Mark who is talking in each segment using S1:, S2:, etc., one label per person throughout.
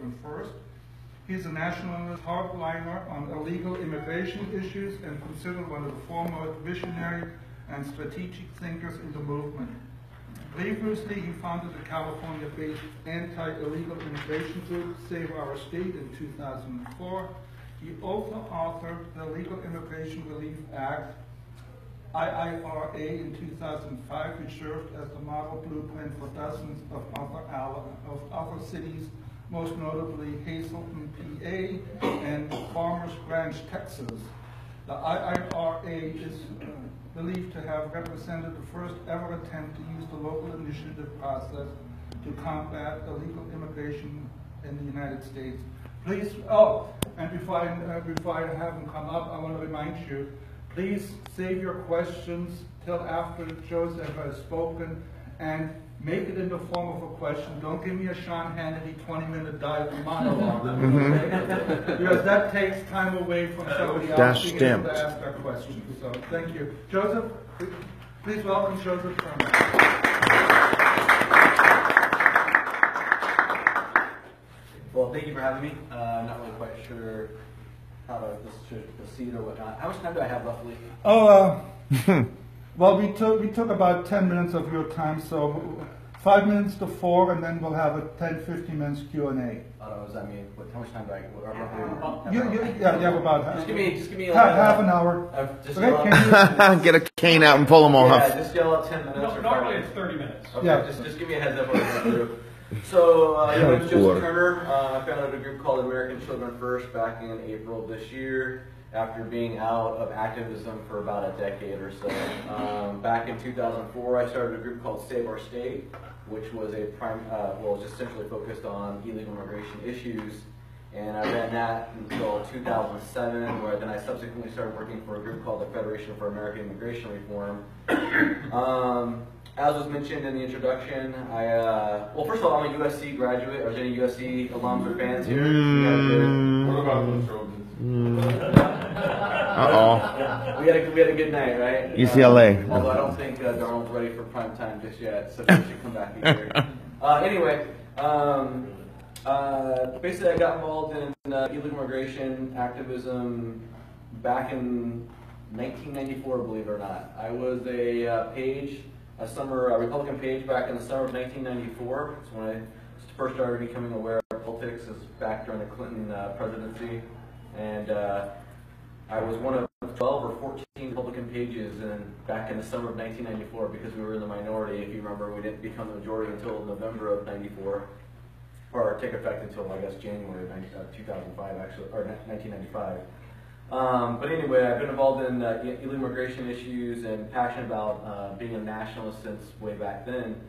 S1: Brooklyn first. He's a nationalist hardliner on illegal immigration issues and considered one of the foremost visionary and strategic thinkers in the movement. Previously, he founded the California-based anti-illegal immigration group, Save Our State, in 2004. He also authored the Legal Immigration Relief Act, IIRA, in 2005, which served as the model blueprint for dozens of other cities, most notably Hazleton, PA, and Farmers Branch, Texas. The IIRA is believed to have represented the first ever attempt to use the local initiative process to combat illegal immigration in the United States. Please, and before I have him come up, I want to remind you, please save your questions till after Joseph has spoken, and make it in the form of a question. Don't give me a Sean Hannity 20-minute monologue. Because that takes time away from somebody else being able to ask our questions. So thank you. Joseph, please welcome Joseph Torrance.
S2: Well, thank you for having me. I'm not really quite sure how to proceed or whatnot. How much time do I have roughly?
S1: Well, we took about 10 minutes of your time, so 5 minutes to 4, and then we'll have a 10-15 minutes Q&A.
S2: Does that mean how much time do I?
S1: Yeah, you have about half.
S2: Just give me like
S1: half an hour.
S3: Get a cane out and pull them all off.
S2: Yeah, just yell out 10 minutes.
S4: No, normally it's 30 minutes.
S2: Okay,
S1: yeah.
S2: Just give me a heads up what we're going to do. So, my name is Joseph Turner. I founded a group called American Children First back in April of this year, after being out of activism for about a decade or so. Back in 2004, I started a group called Save Our State, which was just essentially focused on illegal immigration issues. And I ran that until 2007, where then I subsequently started working for a group called the Federation for American Immigration Reform. As was mentioned in the introduction, well, first of all, I'm a USC graduate. Are there any USC alums or fans here?
S4: What about those Trojans?
S2: We had a good night, right?
S3: UCLA.
S2: Although I don't think Darnold's ready for prime time just yet, so he should come back here. Anyway, basically I got involved in illegal immigration activism back in 1994, believe it or not. I was a Republican page back in the summer of 1994. It's when I first started becoming aware of politics. It was back during the Clinton presidency. And I was one of 12 or 14 Republican pages back in the summer of 1994 because we were in the minority. If you remember, we didn't become the majority until November of 94, or take effect until, I guess, January of 2005, actually, or 1995. But anyway, I've been involved in illegal immigration issues and passionate about being a nationalist since way back then.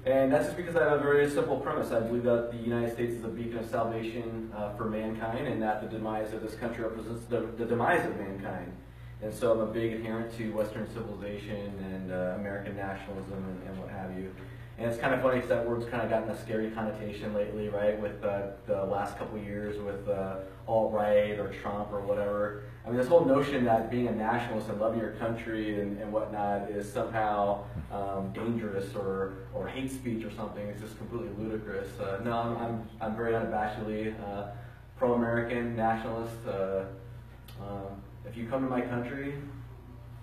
S2: And that's just because I have a very simple premise. I believe that the United States is a beacon of salvation for mankind, and that the demise of this country represents the demise of mankind. And so I'm a big adherent to Western civilization and American nationalism and what have you. And it's kind of funny because that word's kind of gotten a scary connotation lately, right, with the last couple of years with alt-right or Trump or whatever. I mean, this whole notion that being a nationalist and loving your country and whatnot is somehow dangerous or hate speech or something is just completely ludicrous. No, I'm very unabashedly pro-American nationalist. If you come to my country,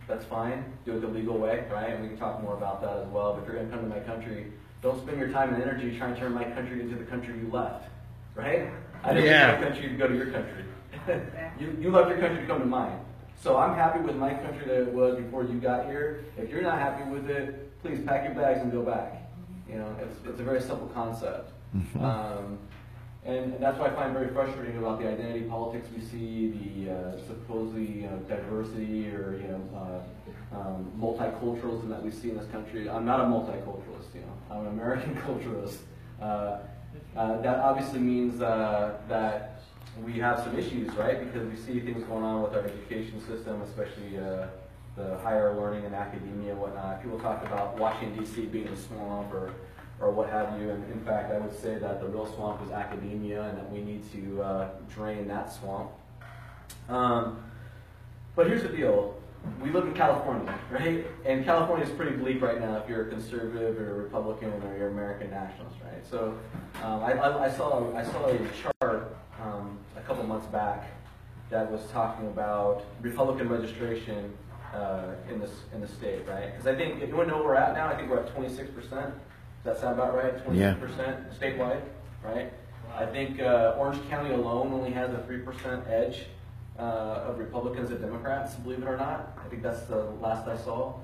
S2: that's fine. Do it the legal way, right? And we can talk more about that as well. But if you're going to come to my country, don't spend your time and energy trying to turn my country into the country you left, right? I didn't leave my country to go to your country. You left your country to come to mine. So I'm happy with my country that it was before you got here. If you're not happy with it, please pack your bags and go back. You know, it's a very simple concept. And that's what I find very frustrating about the identity politics we see, the supposedly diversity or multiculturalism that we see in this country. I'm not a multiculturalist, I'm an American culturalist. That obviously means that we have some issues, right? Because we see things going on with our education system, especially the higher learning and academia and whatnot. People talk about Washington, D.C. being a swamp or what have you. And in fact, I would say that the real swamp is academia and that we need to drain that swamp. But here's the deal. We live in California, right? And California is pretty bleak right now if you're a conservative or a Republican or you're an American nationalist, right? So I saw a chart back that was talking about Republican registration in the state, right? Because I think, if you want to know where we're at now, I think we're at 26%. Does that sound about right? 26% statewide, right? I think Orange County alone only has a 3% edge of Republicans and Democrats, believe it or not. I think that's the last I saw.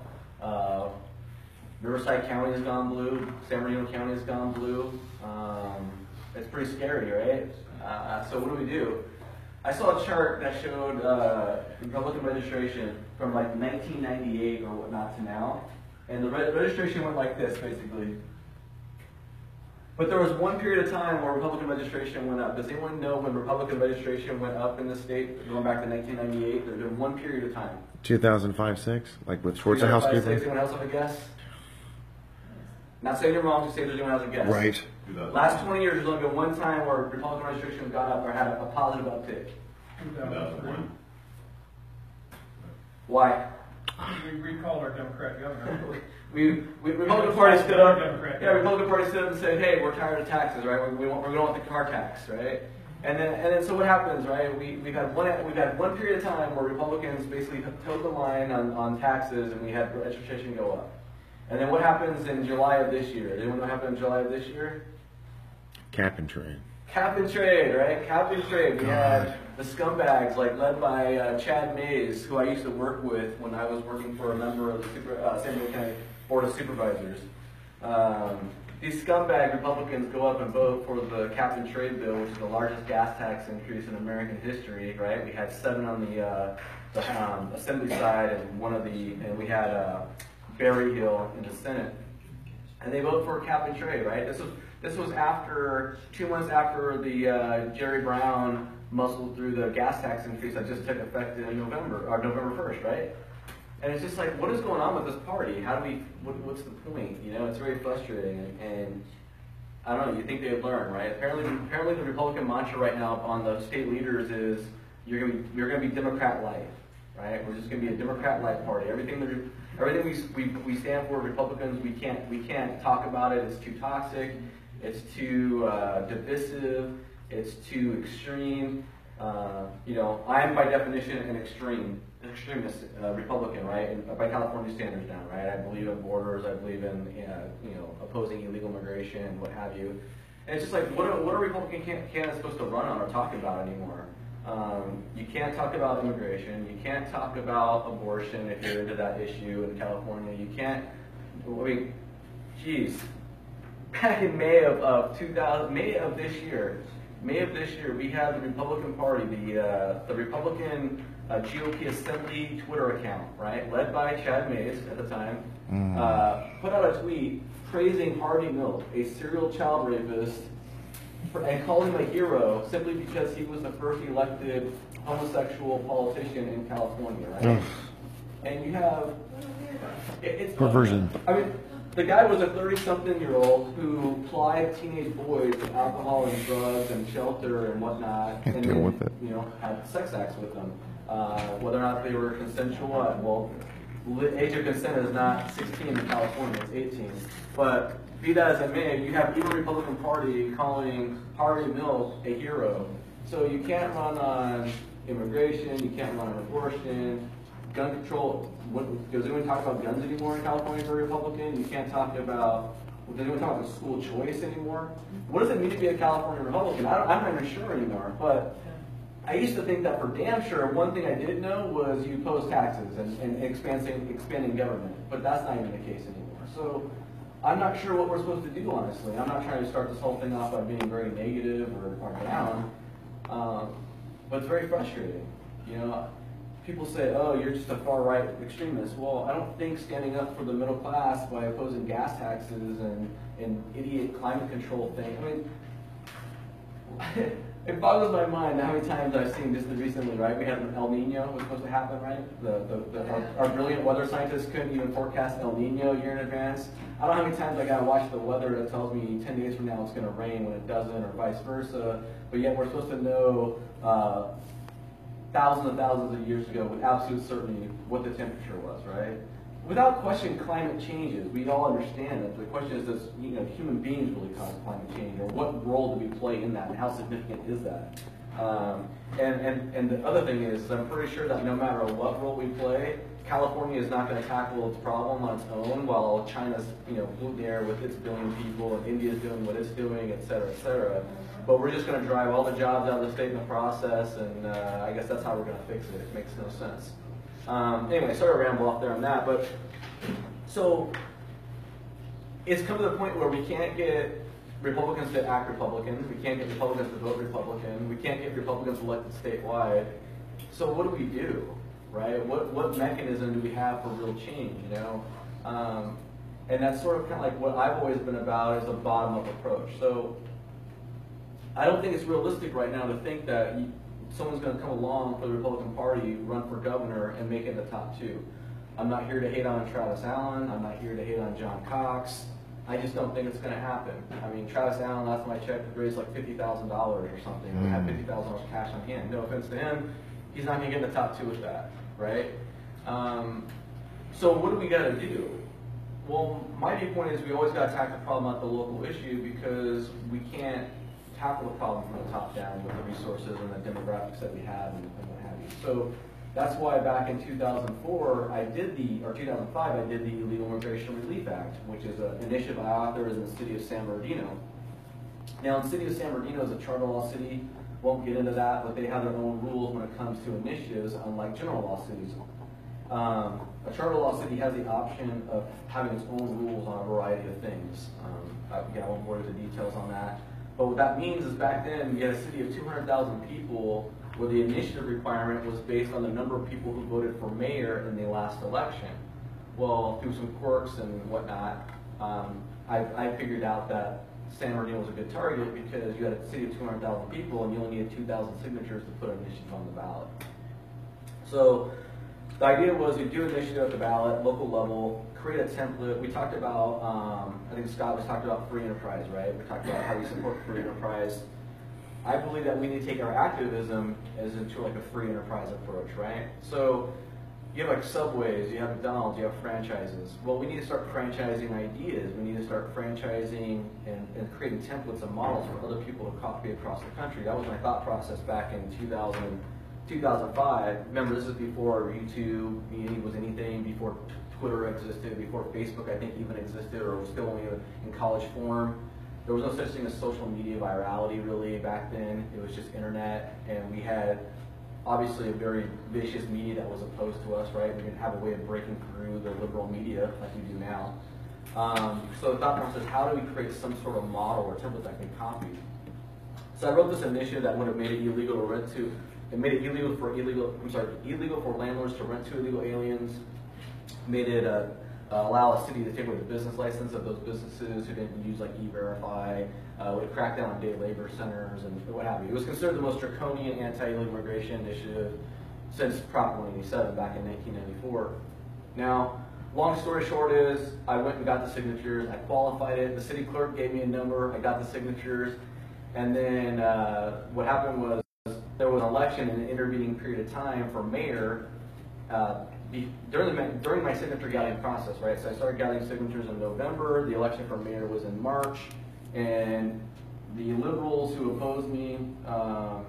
S2: Riverside County has gone blue. San Bernardino County has gone blue. It's pretty scary, right? So what do? I saw a chart that showed Republican registration from like 1998 or whatnot to now. And the registration went like this, basically. But there was one period of time where Republican registration went up. Does anyone know when Republican registration went up in the state, going back to 1998? There's been one period of time.
S3: 2005-6, like with Schwarzenhouse people?
S2: Anyone else have a guess? Not saying you're wrong, just say there's anyone else a guess.
S3: Right.
S2: Last 20 years, there's only been one time where Republican registration has gone up or had a positive uptick.
S4: 2001.
S2: Why?
S4: We recalled our Democrat governor.
S2: Republican Party stood up.
S4: Democrat.
S2: Yeah, Republican Party stood up and said, "Hey, we're tired of taxes, right? We're going to want the car tax, right?" And then so what happens, right? We've had one period of time where Republicans basically toed the line on taxes, and we had registration go up. And then what happens in July of this year? Anyone know what happened in July of this year?
S3: Cap and trade.
S2: Cap and trade, right? Cap and trade. We had the scumbags, like led by Chad Mays, who I used to work with when I was working for a member of the San Diego County Board of Supervisors. These scumbag Republicans go up and vote for the cap and trade bill, which is the largest gas tax increase in American history, right? We had 7 on the Assembly side and we had Berry Hill in the Senate. And they vote for cap and trade, right? This was after 2 months after the Jerry Brown muscled through the gas tax increase that just took effect in November 1st, right? And it's just like, what is going on with this party? What's the point? You know, it's very frustrating. And I don't know, you think they'd learn, right? Apparently the Republican mantra right now on the state leaders is, you're gonna be Democrat-like, right? We're just gonna be a Democrat-like party. Everything we stand for, Republicans, we can't talk about it. It's too toxic. It's too divisive. It's too extreme. You know, I am by definition an extremist Republican, right? And by California standards now, right? I believe in borders. I believe in opposing illegal immigration and what have you. And it's just like, what are Republican candidates supposed to run on or talk about anymore? You can't talk about immigration. You can't talk about abortion if you're into that issue in California. You can't. I mean, geez. Back in May of this year, we had the Republican Party, the Republican GOP Assembly Twitter account, right, led by Chad Mays at the time, put out a tweet praising Harvey Milk, a serial child rapist, and calling him a hero simply because he was the first elected homosexual politician in California, right? And you have it's
S3: perversion.
S2: I mean, the guy was a 30-something-year-old who plied teenage boys with alcohol and drugs and shelter and whatnot, and
S3: deal
S2: then,
S3: with it.
S2: had sex acts with them. Whether or not they were consensual, well, age of consent is not 16 in California; it's 18. But be that as it may, you have even the Republican Party calling Harvey Milk a hero. So you can't run on immigration, you can't run on abortion, gun control. Does anyone talk about guns anymore in California for a Republican? You can't talk about, does anyone talk about school choice anymore? What does it mean to be a California Republican? I'm not even sure anymore, but I used to think that for damn sure, one thing I did know was you oppose taxes and expanding government, but that's not even the case anymore. So I'm not sure what we're supposed to do, honestly. I'm not trying to start this whole thing off by being very negative or down, but it's very frustrating. People say, oh, you're just a far-right extremist. Well, I don't think standing up for the middle class by opposing gas taxes and idiot climate control thing. I mean, it boggles my mind how many times I've seen just recently, right? We had an El Nino was supposed to happen, right? Our brilliant weather scientists couldn't even forecast El Nino a year in advance. I don't know how many times I gotta watch the weather that tells me 10 days from now it's gonna rain when it doesn't, or vice versa. But yet we're supposed to know thousands and thousands of years ago with absolute certainty what the temperature was, right? Without question, climate changes. We all understand that. The question is, does human beings really cause climate change, or what role do we play in that, and how significant is that? And the other thing is, I'm pretty sure that no matter what role we play, California is not going to tackle its problem on its own, while China's, polluting the air with its billion people, and India's doing what it's doing, et cetera, et cetera. But we're just going to drive all the jobs out of the state in the process, and I guess that's how we're going to fix it. It makes no sense. Anyway, sorry to ramble off there on that, but so it's come to the point where we can't get Republicans to act Republican, we can't get Republicans to vote Republican, we can't get Republicans elected statewide. So what do? Right? What mechanism do we have for real change, And that's sort of kind of like what I've always been about, is a bottom-up approach. So I don't think it's realistic right now to think that someone's going to come along for the Republican Party, run for governor, and make it in the top 2. I'm not here to hate on Travis Allen. I'm not here to hate on John Cox. I just don't think it's going to happen. I mean, Travis Allen, last time I checked, raised like $50,000 or something. We have $50,000 cash on hand. No offense to him, he's not going to get in the top 2 with that, right? So what do we got to do? Well, my viewpoint is we always got to attack the problem at the local issue, because we can't tackle the problem from the top down with the resources and the demographics that we have and what have you. So that's why back in 2004, 2005, I did the Illegal Immigration Relief Act, which is an initiative I authored in the city of San Bernardino. Now, the city of San Bernardino is a charter law city. Won't get into that, but they have their own rules when it comes to initiatives, unlike general law cities. A charter law city has the option of having its own rules on a variety of things. I won't bore you with the details on that. But what that means is, back then, we had a city of 200,000 people where the initiative requirement was based on the number of people who voted for mayor in the last election. Well, through some quirks and whatnot, I figured out that San Bernardino was a good target, because you had a city of 200,000 people and you only needed 2,000 signatures to put an initiative on the ballot. So the idea was you do an initiative at the ballot, local level, create a template. We talked about, I think Scott was talking about free enterprise, right? We talked about how we support free enterprise. I believe that we need to take our activism as into like a free enterprise approach, right? So you have like Subways, you have McDonald's, you have franchises. Well, we need to start franchising ideas. We need to start franchising and creating templates and models for other people to copy across the country. That was my thought process back in 2005. Remember, this is before YouTube was anything, before Twitter existed, before Facebook, I think, even existed, or was still only in college form. There was no such thing as social media virality, really, back then. It was just internet, and we had obviously a very vicious media that was opposed to us, right? We didn't have a way of breaking through the liberal media like we do now. So the thought process, how do we create some sort of model or template that can be copied? So I wrote this initiative that would have made it illegal to rent to, it made it illegal for landlords to rent to illegal aliens, made it allow a city to take away the business license of those businesses who didn't use like E-Verify, would crack down on day labor centers and what have you. It was considered the most draconian anti-illegal immigration initiative since Prop 187 back in 1994. Now, long story short is, I went and got the signatures, I qualified it, the city clerk gave me a number, I got the signatures, and then what happened was there was an election in an intervening period of time for mayor during my signature gathering process, right? So I started gathering signatures in November, the election for mayor was in March, and the liberals who opposed me filed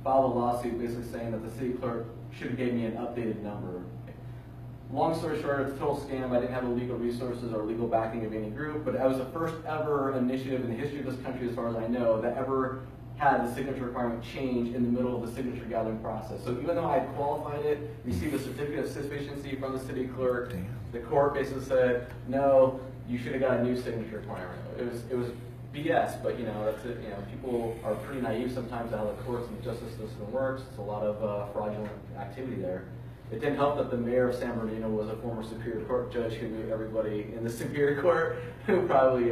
S2: a lawsuit basically saying that the city clerk should have gave me an updated number. Long story short, it's a total scam. I didn't have the legal resources or legal backing of any group, but I was the first ever initiative in the history of this country, as far as I know, that ever had the signature requirement change in the middle of the signature gathering process. So even though I had qualified it, received a certificate of sufficiency from the city clerk, the court basically said, no, you should have got a new signature requirement. It was BS, but that's it. People are pretty naive sometimes how the courts and the justice system works. It's a lot of fraudulent activity there. It didn't help that the mayor of San Bernardino was a former Superior Court judge who knew everybody in the Superior Court, who probably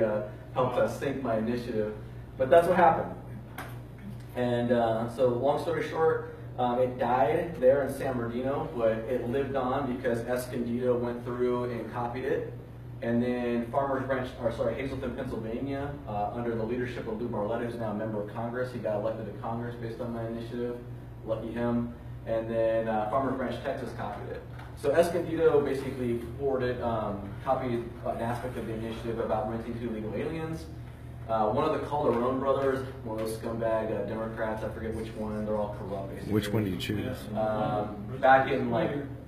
S2: helped us sink my initiative. But that's what happened. And so long story short, it died there in San Bernardino, but it lived on because Escondido went through and copied it. And then Hazleton, Pennsylvania, under the leadership of Lou Barletta, who's now a member of Congress. He got elected to Congress based on my initiative. Lucky him. And then Farmers Branch, Texas copied it. So Escondido basically copied an aspect of the initiative about renting to illegal aliens. One of the Calderon brothers, one of those scumbag Democrats, I forget which one. They're all corrupt, basically.
S3: Which one do you choose?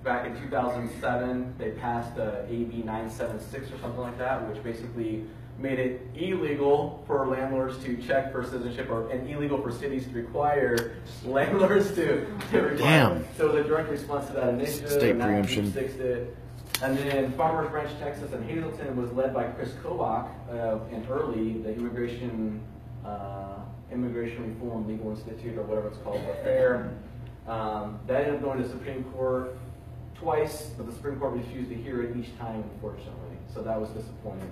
S2: Back in 2007, they passed AB 976 or something like that, which basically made it illegal for landlords to check for citizenship, and illegal for cities to require landlords to require.
S3: Damn.
S2: So it was a direct response to that initiative.
S3: State
S2: and
S3: preemption.
S2: Fixed it. And then Farmers Branch, Texas, and Hazleton was led by Chris Kovach and Early, the Immigration Reform Legal Institute, or whatever it's called, affair. That ended up going to the Supreme Court twice, but the Supreme Court refused to hear it each time, unfortunately. So that was disappointing.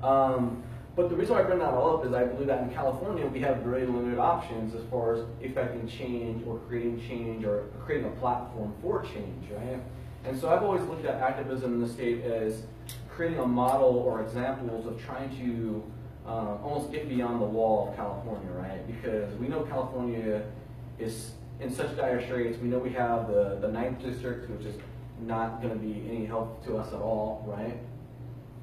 S2: But the reason why I bring that all up is I believe that in California we have very limited options as far as effecting change or creating a platform for change, right? And so I've always looked at activism in the state as creating a model or examples of trying to almost get beyond the wall of California, right? Because we know California is in such dire straits. We know we have the 9th district, which is not going to be any help to us at all, right?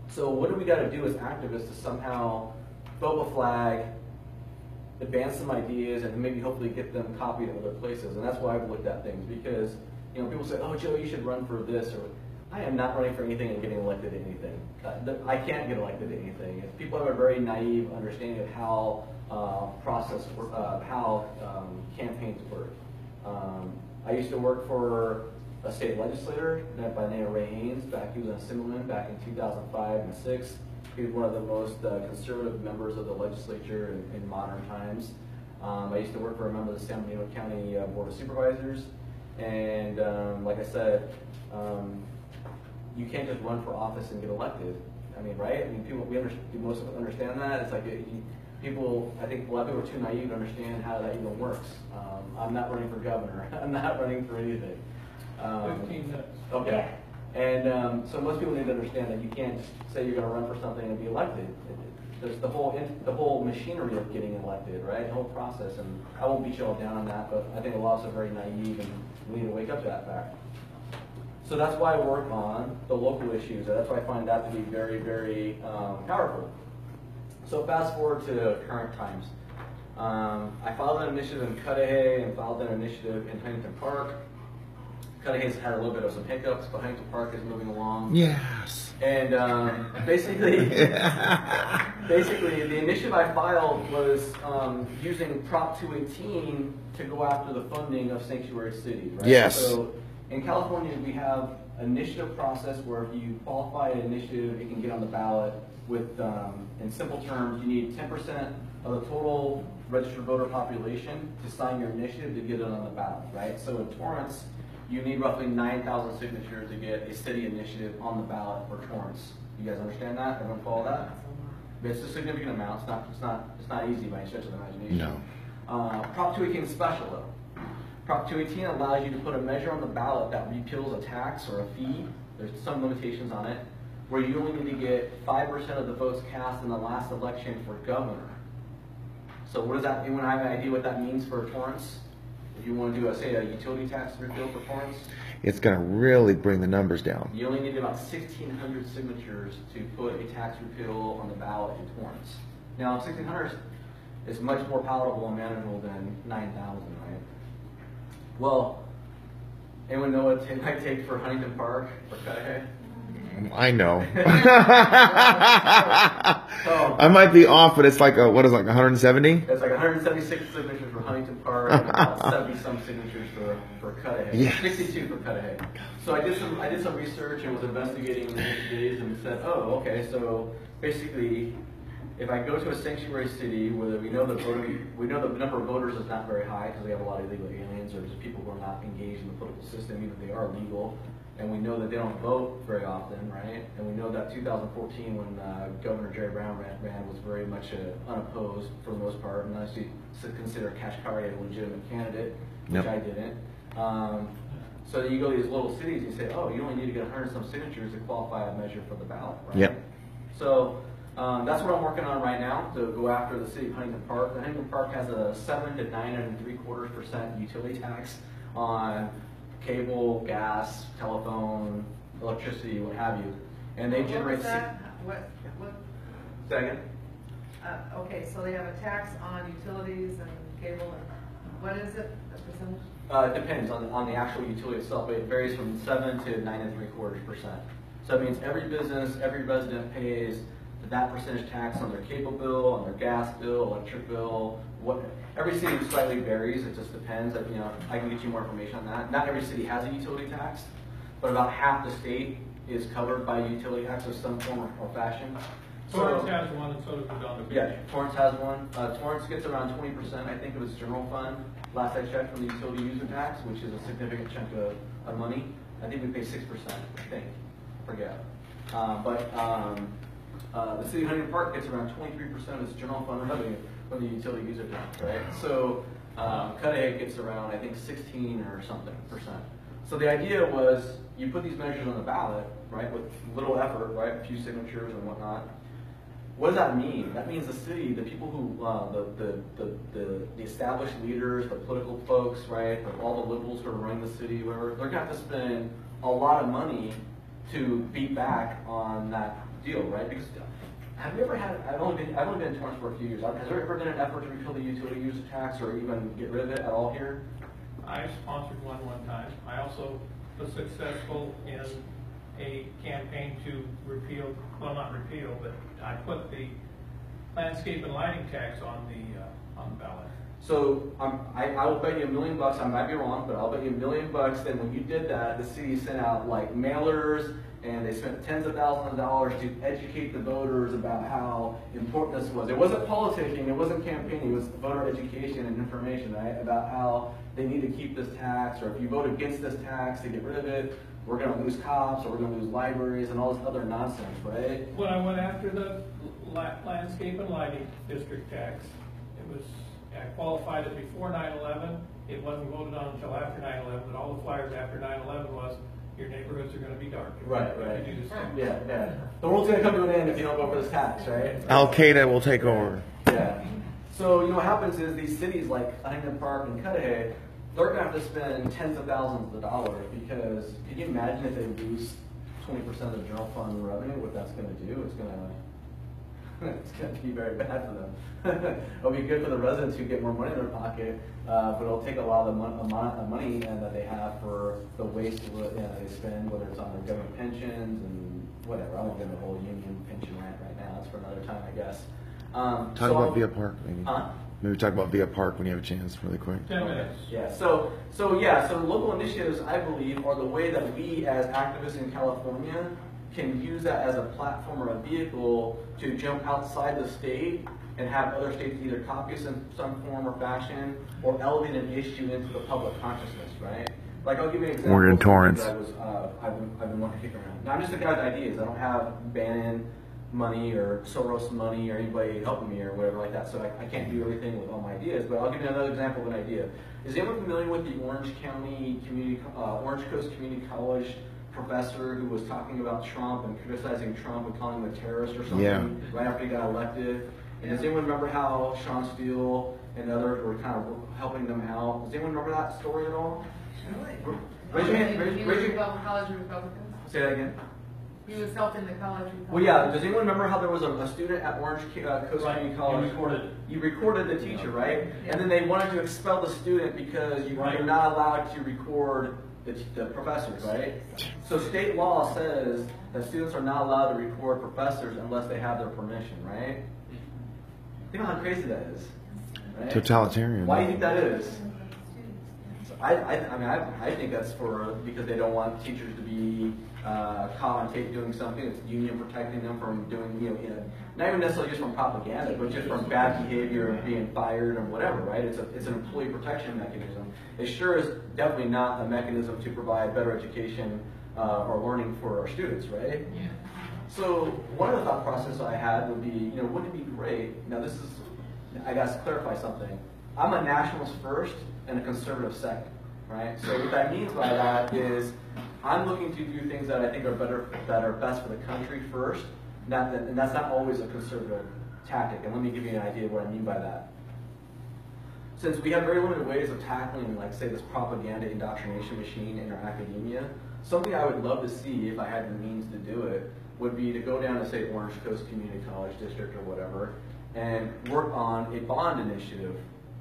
S2: So what do we got to do as activists to somehow throw a flag, advance some ideas, and maybe hopefully get them copied in other places? And that's why I've looked at things, because people say, "Oh, Joe, you should run for this," or I am not running for anything and getting elected to anything. I can't get elected to anything. If people have a very naive understanding of how campaigns work. I used to work for a state legislator by the name of Ray Haynes. He was an assemblyman back in 2005 and 6. He was one of the most conservative members of the legislature in modern times. I used to work for a member of the San Bernardino County Board of Supervisors. And like I said, you can't just run for office and get elected. I mean, right? I mean, most of us understand that. It's like people, I think a lot of people are too naive to understand how that even works. I'm not running for governor. I'm not running for anything.
S4: 15 minutes.
S2: Okay. And so most people need to understand that you can't just say you're going to run for something and be elected. There's the whole machinery of getting elected, right? The whole process. And I won't beat you all down on that, but I think a lot of us are very naive, and we need to wake up to that fact. So that's why I work on the local issues. And that's why I find that to be very, very powerful. So fast forward to current times. I filed an initiative in Cudahy and filed an initiative in Huntington Park. Cudahy's had a little bit of some hiccups, but Huntington Park is moving along.
S3: Yes.
S2: And basically, the initiative I filed was using Prop 218 to go after the funding of sanctuary cities. Right?
S3: Yes.
S2: So in California, we have an initiative process where if you qualify an initiative, it can get on the ballot with, in simple terms, you need 10% of the total registered voter population to sign your initiative to get it on the ballot, right? So in Torrance, you need roughly 9,000 signatures to get a city initiative on the ballot for Torrance. You guys understand that? Everyone follow that? It's a significant amount. It's not easy by any stretch of the imagination.
S3: No.
S2: Prop 218 is special though. Prop 218 allows you to put a measure on the ballot that repeals a tax or a fee. There's some limitations on it, where you only need to get 5% of the votes cast in the last election for governor. So what does that? Anyone have an idea what that means for Torrance? If you want to do, say, a utility tax repeal for Torrance,
S3: It's going to really bring the numbers down.
S2: you only need about 1,600 signatures to put a tax repeal on the ballot in Torrance. Now, 1,600 is much more palatable and manageable than 9,000, right? Well, anyone know what it might take for Huntington Park or Cudahy?
S3: I know.
S2: So,
S3: I might be off, but it's like what is it, like 170?
S2: it's like 176 signatures for Huntington Park and about 70-some signatures for Cudahy.
S3: Yes.
S2: 62 for Cudahy. So I did some research and was investigating in the next days and said, oh, okay, so basically, if I go to a sanctuary city where we know the number of voters is not very high because we have a lot of illegal aliens or just people who are not engaged in the political system, even if they are legal. And we know that they don't vote very often, right? And we know that 2014, when Governor Jerry Brown ran, was very much unopposed for the most part, and I used to consider Kashkari a legitimate candidate, which I didn't. So you go to these little cities and you say, oh, you only need to get 100-some signatures to qualify a measure for the ballot, right?
S3: Yep.
S2: So that's what I'm working on right now, to go after the city of Huntington Park. The Huntington Park has a 7 to 9.75% utility tax on cable, gas, telephone, electricity, what have you, and they generate.
S5: What was that? What?
S2: Second.
S5: Okay, so they have a tax on utilities and cable, and what is it, the percentage?
S2: It depends on the actual utility itself, but it varies from 7 to 9.75%. So it means every business, every resident pays that percentage tax on their cable bill, on their gas bill, electric bill. Every city slightly varies. It just depends. You know, I can get you more information on that. Not every city has a utility tax, but about half the state is covered by a utility tax of some form or fashion.
S4: Torrance has one, and so does Redondo Beach.
S2: Yeah, Torrance has one. Torrance gets around 20%, I think, of its general fund. Last I checked, from the utility user tax, which is a significant chunk of money. I think we pay 6%. I think, I forget. The city of Huntington Park gets around 23% of its general fund revenue from the utility user tax, right? So Cudahy gets around, I think, 16 or something %. So the idea was you put these measures on the ballot, right, with little effort, right, a few signatures and whatnot. What does that mean? That means the city, the people who, the established leaders, the political folks, right, all the liberals who are running the city, whatever, they're going to have to spend a lot of money to beat back on that deal, right? Because have you ever had? I've only been in Torrance for a few years. Has there ever been an effort to repeal the utility user tax or even get rid of it at all here?
S4: I sponsored one time. I also was successful in a campaign to repeal, well, not repeal, but I put the landscape and lighting tax on the ballot.
S2: So I will bet you $1 million, I might be wrong, but I'll bet you $1 million that when you did that, the city sent out like mailers, and they spent tens of thousands of dollars to educate the voters about how important this was. It wasn't politicking, it wasn't campaigning, it was voter education and information, right? About how they need to keep this tax, or if you vote against this tax to get rid of it, we're going to lose cops, or we're going to lose libraries, and all this other nonsense, right?
S4: When I went after the landscape and lighting district tax, I qualified it before 9/11. It wasn't voted on until after 9/11, but all the flyers after 9/11 was, your neighborhoods are going to be dark.
S2: Right.
S4: You do this thing.
S2: Yeah. The world's going to come to an end if you don't vote for this tax, right?
S3: Al Qaeda will take over.
S2: Yeah. So, you know, what happens is these cities like Huntington Park and Cudahy, they're going to have to spend tens of thousands of dollars, because can you imagine if they lose 20% of the general fund revenue, what that's going to do? It's going to be very bad for them. It'll be good for the residents who get more money in their pocket, but it'll take a lot of the amount of money that they have for the waste they spend, whether it's on their government pensions and whatever. I won't get into the whole union pension rant right now. That's for another time, I guess.
S3: Talk about Via Park, maybe. Maybe talk about Via Park when you have a chance, really quick.
S4: 10 minutes.
S2: Yeah. So local initiatives, I believe, are the way that we as activists in California can use that as a platform or a vehicle to jump outside the state and have other states either copy us in some form or fashion, or elevate an issue into the public consciousness, right? Like, I'll give you an example.
S3: We're in Torrance.
S2: I've been wanting to kick around. Now, I'm just a guy with ideas. I don't have Bannon money or Soros money or anybody helping me or whatever like that, so I can't do everything with all my ideas, but I'll give you another example of an idea. Is anyone familiar with the Orange Coast Community College professor who was talking about Trump and criticizing Trump and calling him a terrorist or something right after he got elected? And does anyone remember how Sean Steele and others were kind of helping them out? Does anyone remember that story at all? Raise your hand. Raise your
S5: College Republicans?
S2: Say that again.
S5: He was helping the college Republicans.
S2: Well, yeah. Does anyone remember how there was a student at Orange Coast Community College? You recorded the teacher, right? Yeah. And then they wanted to expel the student because you're not allowed to record the professors, right? So state law says that students are not allowed to record professors unless they have their permission, right? Think how crazy that is. Right?
S3: Totalitarian.
S2: Why do you think that is? So I think that's because they don't want teachers to be caught on tape doing something. It's union protecting them from doing, not even necessarily just from propaganda, but just from bad behavior and being fired and whatever, right? It's an employee protection mechanism. It sure is definitely not a mechanism to provide better education or learning for our students, right? Yeah. So one of the thought processes I had would be, wouldn't it be great? Now I got to clarify something. I'm a nationalist first and a conservative second, right? So what that means by that is I'm looking to do things that I think are better, that are best for the country first, and that's not always a conservative tactic. And let me give you an idea of what I mean by that. Since we have very limited ways of tackling, like, say, this propaganda indoctrination machine in our academia, something I would love to see, if I had the means to do it, would be to go down to, say, Orange Coast Community College District or whatever, and work on a bond initiative,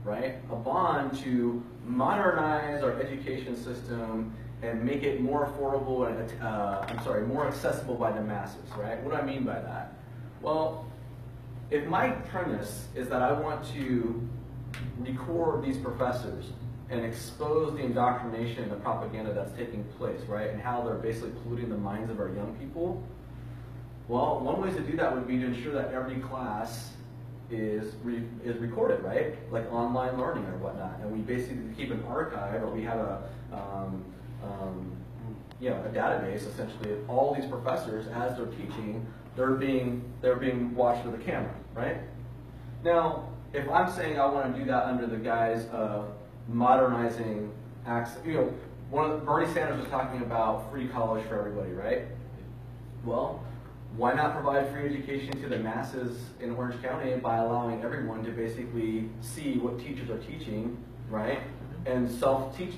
S2: right? A bond to modernize our education system and make it more affordable and, more accessible by the masses, right? What do I mean by that? Well, if my premise is that I want to record these professors and expose the indoctrination and the propaganda that's taking place, right? And how they're basically polluting the minds of our young people. Well, one way to do that would be to ensure that every class is recorded, right? Like online learning or whatnot. And we basically keep an archive, or we have a database essentially of all these professors as they're teaching. They're being watched with a camera, right? Now, if I'm saying I want to do that under the guise of modernizing access, Bernie Sanders was talking about free college for everybody, right? Well, why not provide free education to the masses in Orange County by allowing everyone to basically see what teachers are teaching, right? And self-teach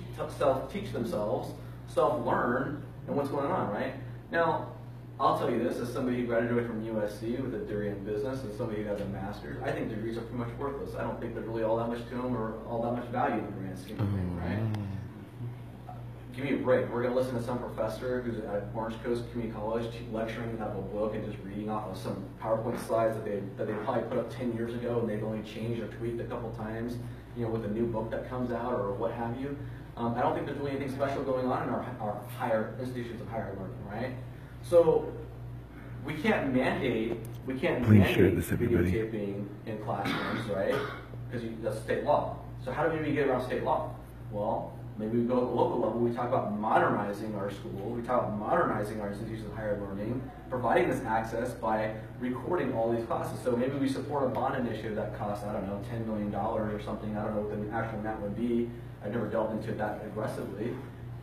S2: themselves, self-learn, and what's going on, right? Now, I'll tell you this, as somebody who graduated from USC with a degree in business and somebody who has a master's, I think degrees are pretty much worthless. I don't think there's really all that much to them or all that much value in the grand scheme of things, right? Give me a break. We're going to listen to some professor who's at Orange Coast Community College lecturing out of a book and just reading off of some PowerPoint slides that they probably put up 10 years ago and they've only changed or tweaked a couple times, with a new book that comes out or what have you. I don't think there's really anything special going on in our higher institutions of higher learning, right? So we can't mandate videotaping in classrooms, right? Because that's state law. So how do we get around state law? Well, maybe we go at the local level, we talk about modernizing our school, we talk about modernizing our institutions of higher learning, providing this access by recording all these classes. So maybe we support a bond initiative that costs, I don't know, $10 million or something. I don't know what the actual amount would be. I've never delved into that aggressively.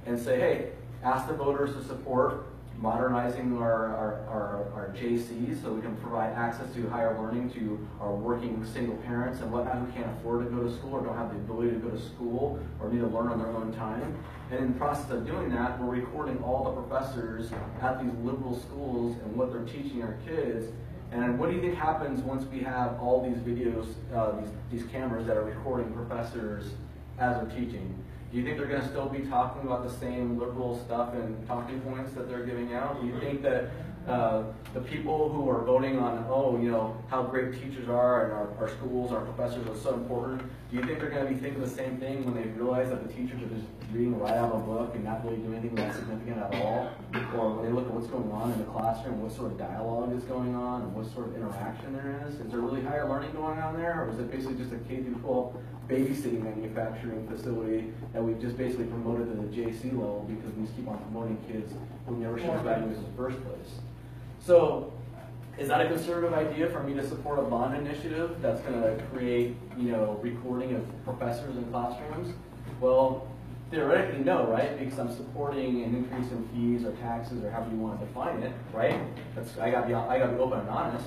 S2: And say, hey, ask the voters to support modernizing our JCs so we can provide access to higher learning to our working single parents and whatnot who can't afford to go to school or don't have the ability to go to school or need to learn on their own time. And in the process of doing that, we're recording all the professors at these liberal schools and what they're teaching our kids. And what do you think happens once we have all these videos, these cameras that are recording professors as they're teaching? Do you think they're going to still be talking about the same liberal stuff and talking points that they're giving out? Do you think that the people who are voting on, how great teachers are and our schools, our professors are so important, do you think they're going to be thinking the same thing when they realize that the teachers are just reading right out of a book and not really doing anything that significant at all? Or when they look at what's going on in the classroom, what sort of dialogue is going on and what sort of interaction there is? Is there really higher learning going on there? Or is it basically just a K-12 babysitting manufacturing facility that we've just basically promoted to the JC level because we just keep on promoting kids who never should have gotten in the first place? So, is that a conservative idea for me to support a bond initiative that's going to create, recording of professors in classrooms? Well, theoretically, no, right? Because I'm supporting an increase in fees or taxes or however you want to define it, right? I got to be open and honest.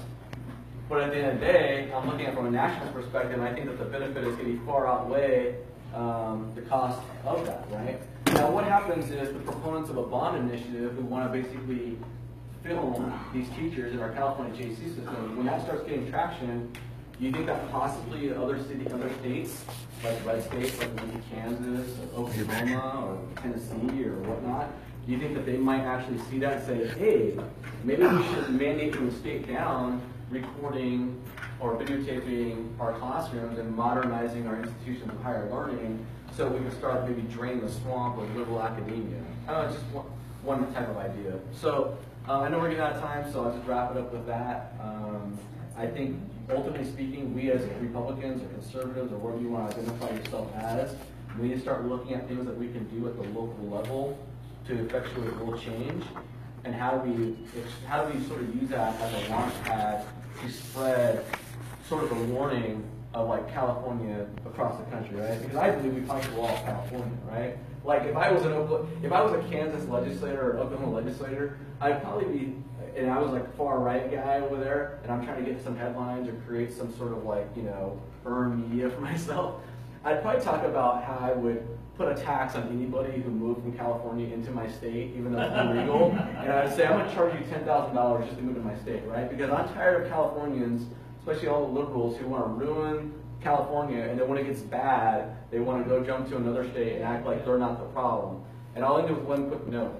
S2: But at the end of the day, I'm looking at it from a national perspective, and I think that the benefit is going to far outweigh the cost of that, right? Now, what happens is the proponents of a bond initiative who want to basically film these teachers in our California JC system, when that starts getting traction, do you think that possibly other states, like red states, like maybe Kansas, or Oklahoma, or Tennessee, or whatnot, do you think that they might actually see that and say, hey, maybe we should mandate from the state down recording or videotaping our classrooms and modernizing our institutions of higher learning so we can start maybe draining the swamp of liberal academia? I don't know, just one type of idea. So I know we're getting out of time, so I'll just wrap it up with that. I think, ultimately speaking, we as Republicans or conservatives or whatever you want to identify yourself as, we need to start looking at things that we can do at the local level to effectuate real change. And how do we sort of use that as a launch pad to spread sort of a warning of like California across the country, right? Because I believe we punch the wall of California, right? Like if I was a Kansas legislator or Oklahoma legislator, I'd probably be, and I was like far right guy over there, and I'm trying to get some headlines or create some sort of like, earn media for myself. I'd probably talk about how I would put a tax on anybody who moved from California into my state, even though it's illegal. And I'd say, I'm going to charge you $10,000 just to move to my state, right? Because I'm tired of Californians especially all the liberals who want to ruin California, and then when it gets bad, they want to go jump to another state and act like they're not the problem. And I'll end with one quick note.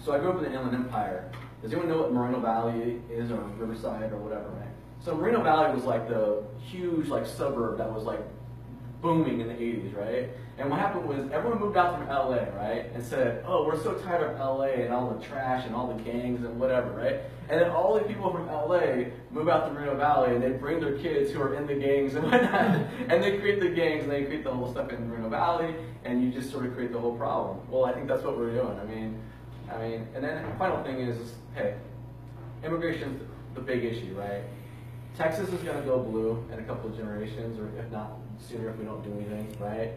S2: So I grew up in the Inland Empire. Does anyone know what Moreno Valley is, or Riverside, or whatever, right? So Moreno Valley was like the huge like suburb that was like booming in the 80s, right? And what happened was everyone moved out from LA, right? And said, oh, we're so tired of LA and all the trash and all the gangs and whatever, right? And then all the people from LA move out to Moreno Valley and they bring their kids who are in the gangs and whatnot. And they create the gangs and they create the whole stuff in Moreno Valley, and you just sort of create the whole problem. Well, I think that's what we're doing. I mean, and then the final thing is, hey, immigration's the big issue, right? Texas is going to go blue in a couple of generations, or if not sooner if we don't do anything, right?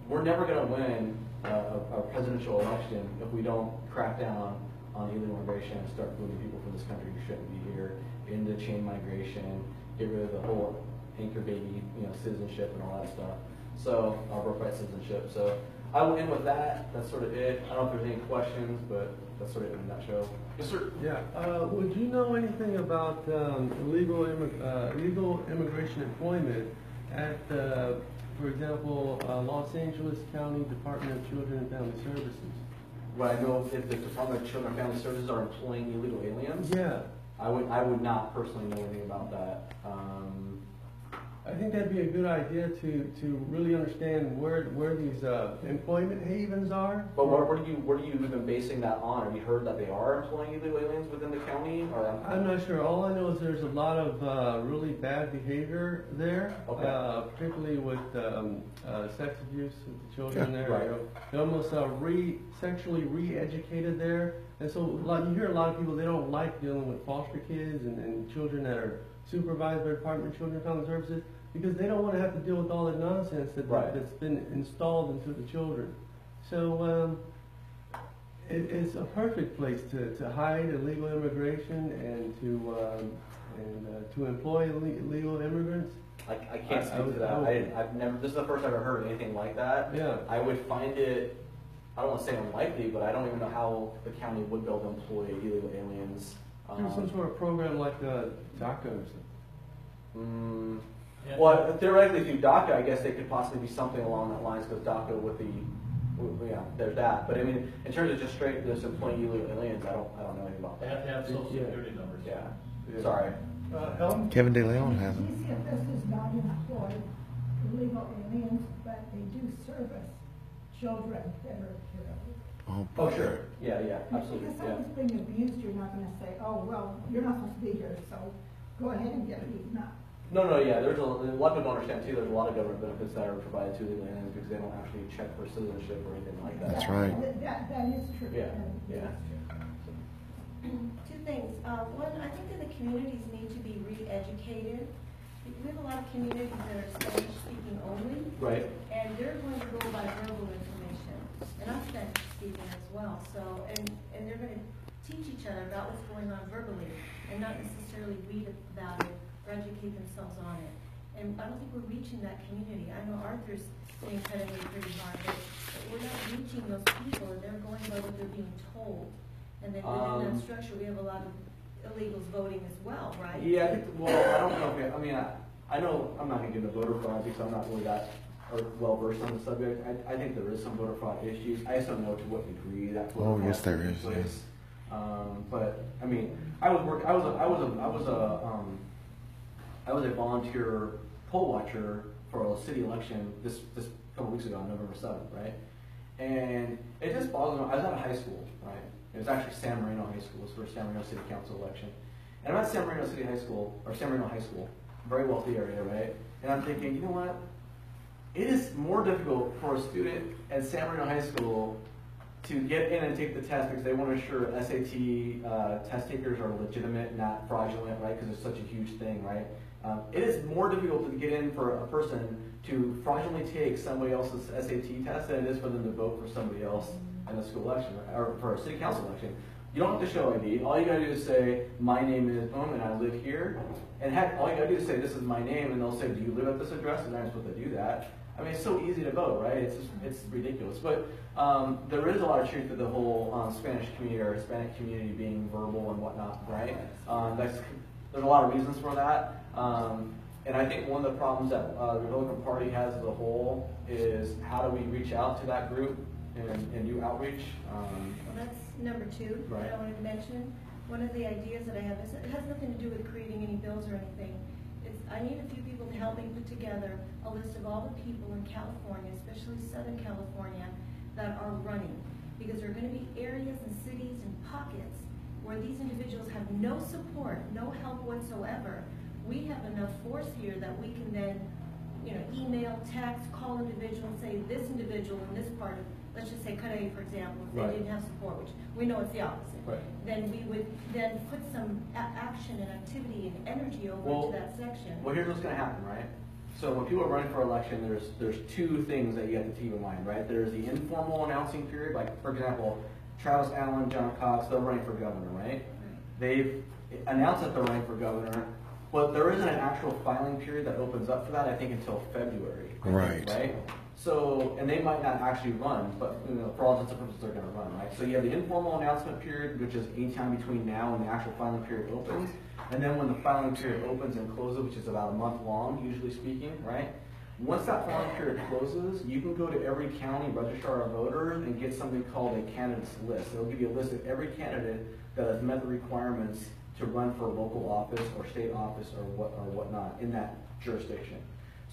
S2: We're never going to win a presidential election if we don't crack down on illegal immigration and start moving people from this country who shouldn't be here into chain migration, get rid of the whole anchor baby, citizenship and all that stuff. So, birthright citizenship. So, I will end with that. That's sort of it. I don't know if there's any questions, but that's sort of it in a nutshell. Yes, sir.
S6: Yeah. Would you know anything about illegal immigration employment at, for example, Los Angeles County Department of Children and Family Services?
S2: Well, I know if the Department of Children and Family Services are employing illegal aliens.
S6: Yeah.
S2: I would not personally know anything about that.
S6: I think that'd be a good idea to really understand where these employment havens are.
S2: But what are you even basing that on? Have you heard that they are employing illegal aliens within the county? Or
S6: I'm not sure. All I know is there's a lot of really bad behavior there,
S2: okay.
S6: Particularly with sex abuse with the children there.
S2: Right.
S6: They're almost sexually re-educated there, and so you hear a lot of people, they don't like dealing with foster kids and children that are supervised by Department of Children and Family Services, because they don't want to have to deal with all the nonsense that's been installed into the children. So it's a perfect place to hide illegal immigration and to employ illegal immigrants.
S2: I can't speak to that. I've never. This is the first I've ever heard of anything like that.
S6: Yeah.
S2: I would find it. I don't want to say unlikely, but I don't even know how the county would be able to employ illegal aliens.
S6: There's some sort of program like DACA or something.
S4: Yeah.
S2: Well, theoretically through DACA, I guess they could possibly be something along that lines with DACA with the, there's that. But I mean, in terms of just straight this employing illegal aliens, I don't know anything about
S4: They
S2: that.
S4: have to have social security numbers.
S2: Yeah. Sorry.
S1: Helen?
S3: Kevin De Leon has them.
S7: DCFS does not employ illegal aliens, but they do service children that are killed.
S2: Oh, sure. Yeah, absolutely.
S7: Because someone's being abused, you're not going to say, oh, well, you're not supposed to be here, so go ahead and get beaten up.
S2: No, yeah. There's a lot of people don't understand too. There's a lot of government benefits that are provided to illegal aliens because they don't actually check for citizenship or anything like that.
S3: That's right.
S7: That is true.
S2: Yeah.
S8: Two things. One, I think that the communities need to be re-educated. We have a lot of communities that are Spanish speaking only.
S2: Right.
S8: And they're going to go by verbal information. And I'm Spanish speaking as well. So, and they're going to teach each other about what's going on verbally and not necessarily read about it or educate themselves on it. And I don't think we're reaching that community. I know Arthur's being cutting me pretty hard, but we're not reaching those people, and they're going by what they're being told. And then within that structure, we have a lot of illegals voting as well, right?
S2: Yeah, I think. Well, I don't know. I know I'm not going to get into voter fraud because I'm not really that well versed on the subject. I think there is some voter fraud issues. I just don't know to what degree that.
S3: Oh, yes, there is.
S2: Yes. But I mean, I was a volunteer poll watcher for a city election this couple weeks ago on November 7th, right? And it just bothers me. I was at a high school, right? It was actually San Marino High School. It was for San Marino City Council election. And I'm at San Marino High School, very wealthy area, right? And I'm thinking, you know what? It is more difficult for a student at San Marino High School to get in and take the test because they want to ensure SAT test takers are legitimate, not fraudulent, right? Because it's such a huge thing, right? It is more difficult to get in for a person to fraudulently take somebody else's SAT test than it is for them to vote for somebody else in the school election or for a city council election. You don't have to show ID. All you gotta do is say, my name is boom and I live here. And heck, all you gotta do is say, this is my name, and they'll say, do you live at this address? And I'm supposed to do that. I mean, it's so easy to vote, right? It's ridiculous. But there is a lot of truth to the whole Spanish community or Hispanic community being verbal and whatnot, right? there's a lot of reasons for that. And I think one of the problems that the Republican Party has as a whole is how do we reach out to that group and do outreach?
S8: Well, that's number two that I wanted to mention. One of the ideas that I have is it has nothing to do with creating any bills or anything. I need a few people to help me put together a list of all the people in California, especially Southern California, that are running. Because there are going to be areas and cities and pockets where these individuals have no support, no help whatsoever. We have enough force here that we can then, email, text, call individuals, and say this individual in this part of, let's just say Cudahy, for example, if they didn't have support, which we know it's the opposite. Then we would then put some action and activity and energy over to that section.
S2: Well, here's what's going to happen, right? So when people are running for election, there's two things that you have to keep in mind, right? There's the informal announcing period, like for example, Travis Allen, John Cox, they're running for governor, right? They've announced that they're running for governor, but there isn't an actual filing period that opens up for that, I think, until February. Right? So, and they might not actually run, but for all intents and purposes, they're going to run, right? So you have the informal announcement period, which is any time between now and the actual filing period opens. And then when the filing period opens and closes, which is about a month long, usually speaking, right? Once that filing period closes, you can go to every county registrar of voters and get something called a candidates list. It'll give you a list of every candidate that has met the requirements to run for local office or state office or whatnot in that jurisdiction.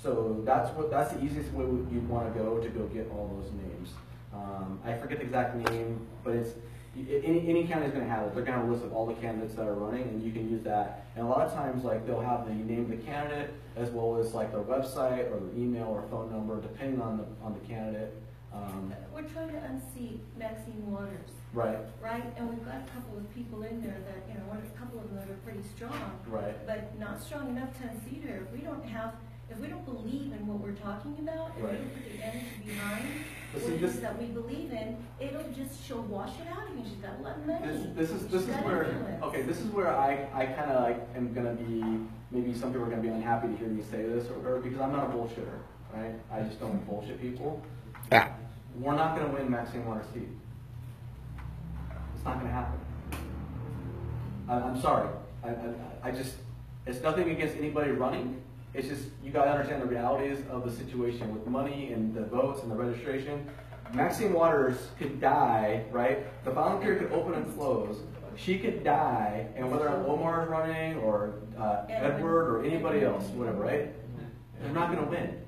S2: So that's the easiest way you'd want to go get all those names. I forget the exact name, but it's any county is going to have it. They're going to have a list of all the candidates that are running, and you can use that. And a lot of times, like they'll have the name of the candidate as well as like their website or their email or phone number, depending on the candidate.
S8: We're trying to unseat Maxine Waters.
S2: Right.
S8: And we've got a couple of people in there that, a couple of them that are pretty strong. But not strong enough to unseat her. If we don't believe in what we're talking about, if we don't put the energy behind what it is that we believe in, she'll wash it out again. She's got a lot of money.
S2: This is where I kind of like am going to be, maybe some people are going to be unhappy to hear me say this or because I'm not a bullshitter, right? I just don't bullshit people. We're not going to win Maxine Waters' seat. It's not going to happen. I'm sorry. It's nothing against anybody running. It's just, you got to understand the realities of the situation with money and the votes and the registration. Maxine Waters could die, right? The filing period could open and close. She could die, and whether Omar is running or Edward or anybody else, whatever, right? They're not going to win.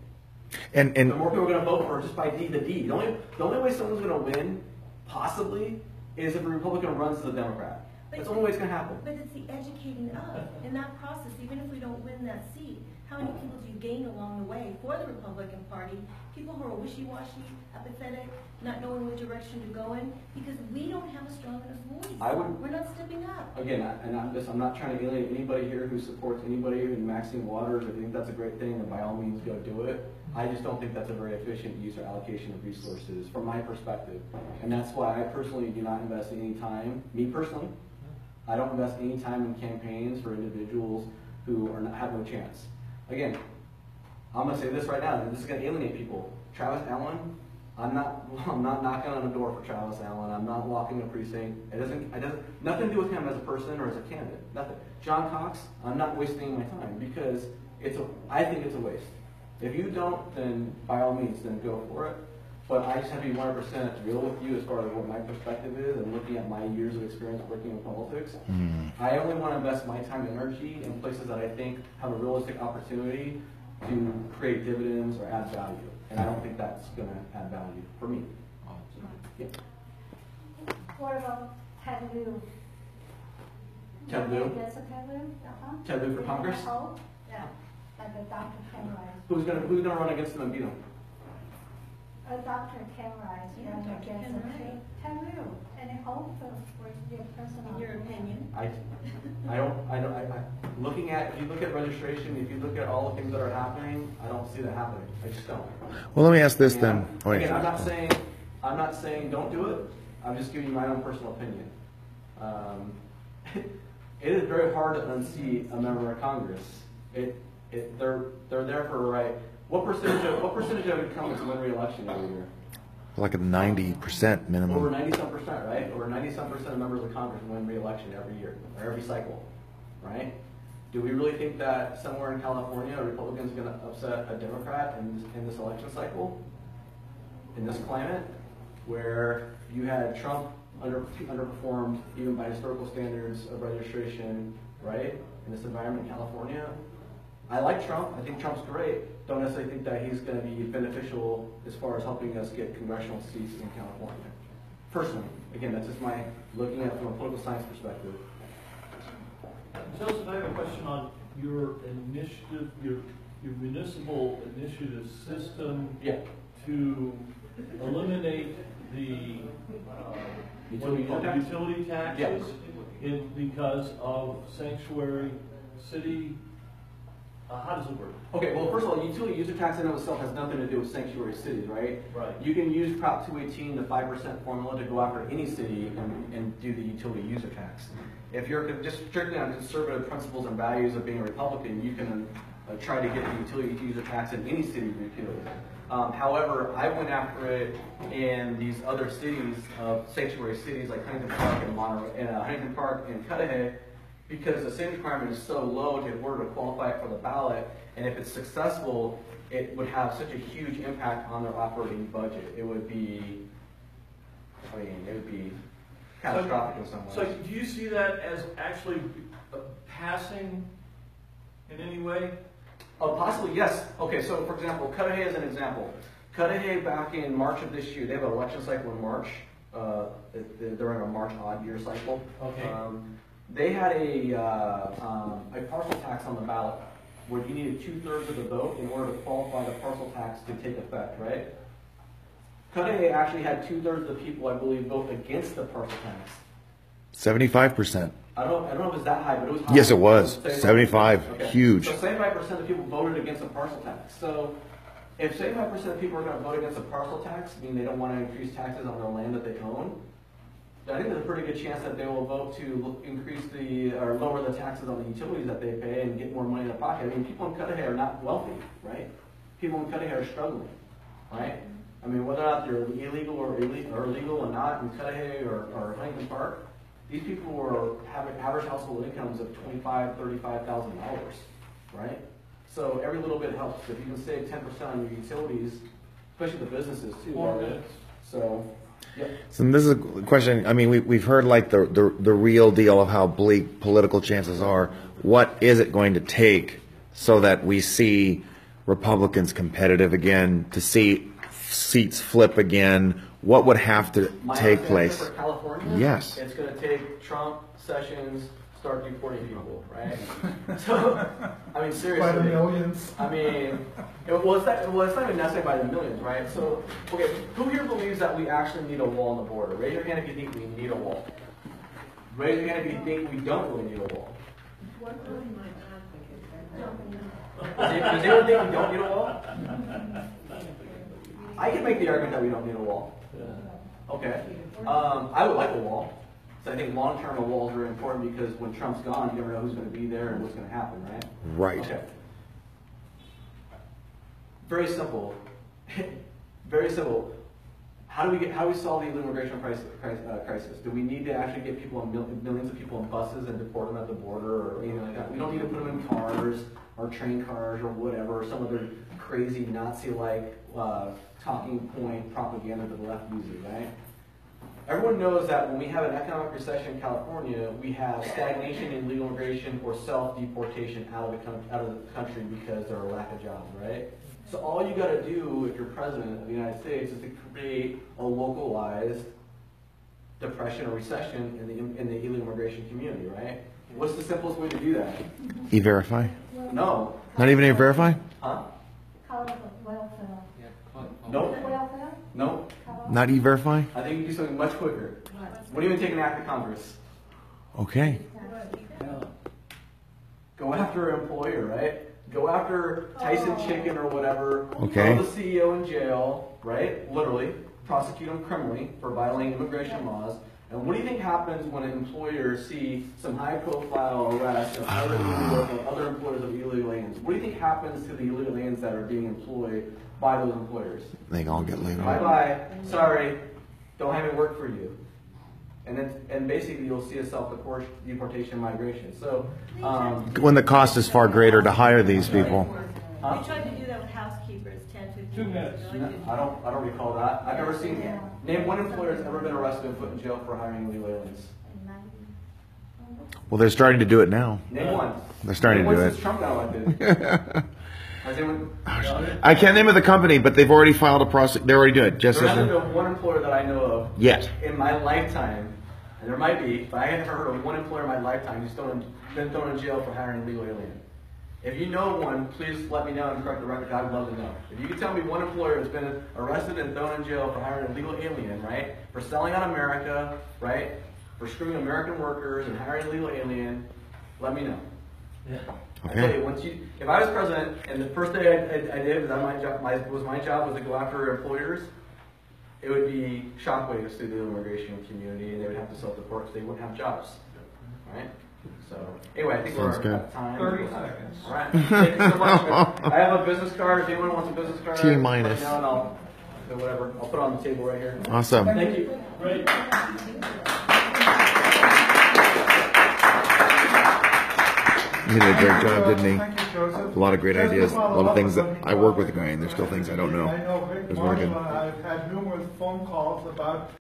S2: And the more people are going to vote for her just by the deed. The only way someone's going to win, possibly, is if a Republican runs to the Democrat. That's the only way it's going to happen.
S8: But it's the educating of, in that process, even if we don't win that seat, how many people do you gain along the way for the Republican Party? People who are wishy-washy, apathetic, not knowing what direction to go in, because we don't have a strong enough voice. We're not stepping up.
S2: Again, I'm not trying to alienate anybody here who supports anybody in Maxine Waters. I think that's a great thing, and by all means, go do it. I just don't think that's a very efficient use or allocation of resources from my perspective. And that's why I personally do not invest any time, me personally, I don't invest any time in campaigns for individuals who have no chance. Again, I'm going to say this right now, and this is going to alienate people. Travis Allen, I'm not knocking on the door for Travis Allen. I'm not walking a precinct. It doesn't nothing to do with him as a person or as a candidate. Nothing. John Cox, I'm not wasting my time because I think it's a waste. If you don't, then by all means, then go for it. But I just have to be 100% real with you as far as what my perspective is and looking at my years of experience working in politics. I only want to invest my time and energy in places that I think have a realistic opportunity to create dividends or add value. And I don't think that's going to add value for me. Yeah.
S7: What about Ted Lieu?
S2: Ted Lieu?
S7: Yes, Ted Lieu.
S2: Ted Lieu for Congress?
S7: Yeah, like a Dr. Ken Rice.
S2: Who's gonna run against him and beat him?
S7: Dr. Ken Rice.
S8: Yeah, Dr. Ken Rice.
S7: Ted Lieu. Any hope for your personal?
S8: In your opinion?
S2: Looking at, if you look at registration, if you look at all the things that are happening, I don't see that happening. I just don't.
S3: Well, let me ask this then.
S2: Again, I'm not saying don't do it. I'm just giving you my own personal opinion. It is very hard to unseat a member of Congress. They're there for a right. What percentage of incumbents win re-election every year?
S3: Like a 90% minimum.
S2: Over 90-some%, right? Over 90-some% of members of Congress win re-election every year or every cycle, right? Do we really think that somewhere in California, a Republican's going to upset a Democrat in this election cycle? In this climate, where you had Trump underperformed even by historical standards of registration, right? In this environment in California. I like Trump. I think Trump's great. Don't necessarily think that he's going to be beneficial as far as helping us get congressional seats in California. Personally, again, that's just my looking at it from a political science perspective.
S9: Joseph, I have a question on your initiative, your municipal initiative system to eliminate the utility taxes because of sanctuary city. How does it work?
S2: Okay, well, first of all, utility user tax in and of itself has nothing to do with sanctuary cities, right?
S9: Right.
S2: You can use Prop 218, the 5% formula, to go after any city and do the utility user tax. If you're just strictly on conservative principles and values of being a Republican, you can try to get the utility user tax in any city repealed. However, I went after it in these other cities, sanctuary cities like Huntington Park and Cudahy, because the city requirement is so low in order to qualify for the ballot, and if it's successful, it would have such a huge impact on their operating budget. It would be, it would be catastrophic in some ways.
S9: So do you see that as actually passing in any way?
S2: Possibly, yes. Okay, so for example, Cudahy is an example. Cudahy back in March of this year, they have an election cycle in March. They're in a March odd year cycle.
S9: Okay.
S2: They had a parcel tax on the ballot where you needed 2/3 of the vote in order to qualify the parcel tax to take effect, right? Cudahy actually had 2/3 of the people, I believe, vote against the parcel tax.
S3: 75%.
S2: I don't know if it's that high, but it was high.
S3: Yes, it was. 75,
S2: okay.
S3: huge.
S2: So 75% of people voted against the parcel tax. So if 75% of people are going to vote against the parcel tax, meaning they don't want to increase taxes on their land that they own, I think there's a pretty good chance that they will vote to increase or lower the taxes on the utilities that they pay and get more money in their pocket. I mean, people in Cudahy are not wealthy, right? People in Cudahy are struggling, right? I mean, whether or not they're illegal or legal or not in Cudahy or Huntington Park, these people were having average household incomes of $25,000, $35,000, right? So every little bit helps. If you can save 10% on your utilities, especially the businesses too.
S9: 4 minutes.
S2: So. Yep.
S3: So this is a question. I mean, we've heard like the real deal of how bleak political chances are. What is it going to take so that we see Republicans competitive again, to see seats flip again? What would have to take place?
S2: For California,
S3: yes.
S2: It's going to take Trump, Sessions, start deporting people, right? So, I mean, seriously.
S1: By the millions.
S2: I mean, it's not even necessarily by the millions, right? So, okay, who here believes that we actually need a wall on the border? Raise your hand if you think we need a wall. Raise your hand if you think we don't really need a wall. Does anyone think we don't need a wall? I can make the argument that we don't need a wall. Okay. I would like a wall. So I think long-term a wall is very important because when Trump's gone, you never know who's going to be there and what's going to happen, right?
S3: Right.
S2: Okay. Very simple. Very simple. How do we solve the immigration crisis? Do we need to actually get people, millions of people in buses and deport them at the border or anything like that? We don't need to put them in cars or train cars or whatever, some other crazy Nazi-like talking point propaganda that the left uses, right? Everyone knows that when we have an economic recession in California, we have stagnation in illegal immigration or self-deportation out of the country because there are a lack of jobs, right? So all you got to do if you're president of the United States is to create a localized depression or recession in the illegal immigration community, right? What's the simplest way to do that?
S3: E-Verify?
S2: No.
S3: Not even E-Verify?
S2: Huh?
S7: welfare.
S2: Nope.
S7: Welfare?
S2: Nope.
S3: Not E-Verify?
S2: I think you can do something much quicker. Wouldn't even take an act of Congress.
S3: Okay.
S2: Go after an employer, right? Go after Tyson Chicken or whatever.
S3: Okay.
S2: Throw the CEO in jail, right? Literally. Prosecute him criminally for violating immigration laws. And what do you think happens when employers see some high-profile arrests of other employers of illegal aliens? What do you think happens to the illegal aliens that are being employed by those employers?
S3: They all get laid off.
S2: Bye-bye. Sorry. Don't have it work for you. And basically you'll see a self-deportation migration. So,
S3: When the cost is far greater to hire these people.
S2: Huh?
S8: We tried to do that with housekeepers 10, 15
S9: 2
S8: years
S9: minutes.
S8: ago. It
S2: No,
S8: didn't-
S2: I don't recall that. I've never seen, name one employer that's ever been arrested and put in jail for hiring illegal aliens.
S3: Well, they're starting to do it now.
S2: Name one.
S3: They're starting
S2: Name
S3: to
S2: one
S3: do
S2: since
S3: it.
S2: Trump got elected. Has anyone?
S3: I can't name of the company, but they've already filed a prosecute. They're already doing it. Just
S2: There
S3: as
S2: hasn't been one employer that I know of
S3: yet.
S2: in my lifetime, and there might be, but I haven't heard of one employer in my lifetime who's been thrown in jail for hiring an illegal alien. If you know one, please let me know and correct the record. I would love to know. If you could tell me one employer that's been arrested and thrown in jail for hiring an illegal alien, right? For selling on America, right? For screwing American workers and hiring an illegal alien, let me know.
S9: Yeah.
S2: I tell you, if I was president and the first thing I did was my job was to go after employers, it would be shockwaves through the immigration community, and they would have to self-deport because they wouldn't have jobs, right? So anyway, I think
S3: Sounds
S2: we're
S3: good.
S2: out of time.
S4: 30 seconds.
S2: All right. Thank you so much. I have a business card. If anyone wants a business card,
S3: T
S2: let me
S3: minus.
S2: know and I'll whatever. I'll put it on the table right here.
S3: Awesome.
S2: Thank you.
S9: Great.
S3: He did a great job, didn't he?
S1: Thank you, Joseph.
S3: A lot of great
S1: Just to
S3: ideas. A
S1: follow
S3: lot of
S1: up
S3: things
S1: on
S3: that
S1: what
S3: I
S1: he
S3: work with the
S1: talked
S3: guy, and there's still things I don't know.
S1: I know Rick
S3: It was really
S1: Marshall
S3: good.
S1: and I have had numerous phone calls about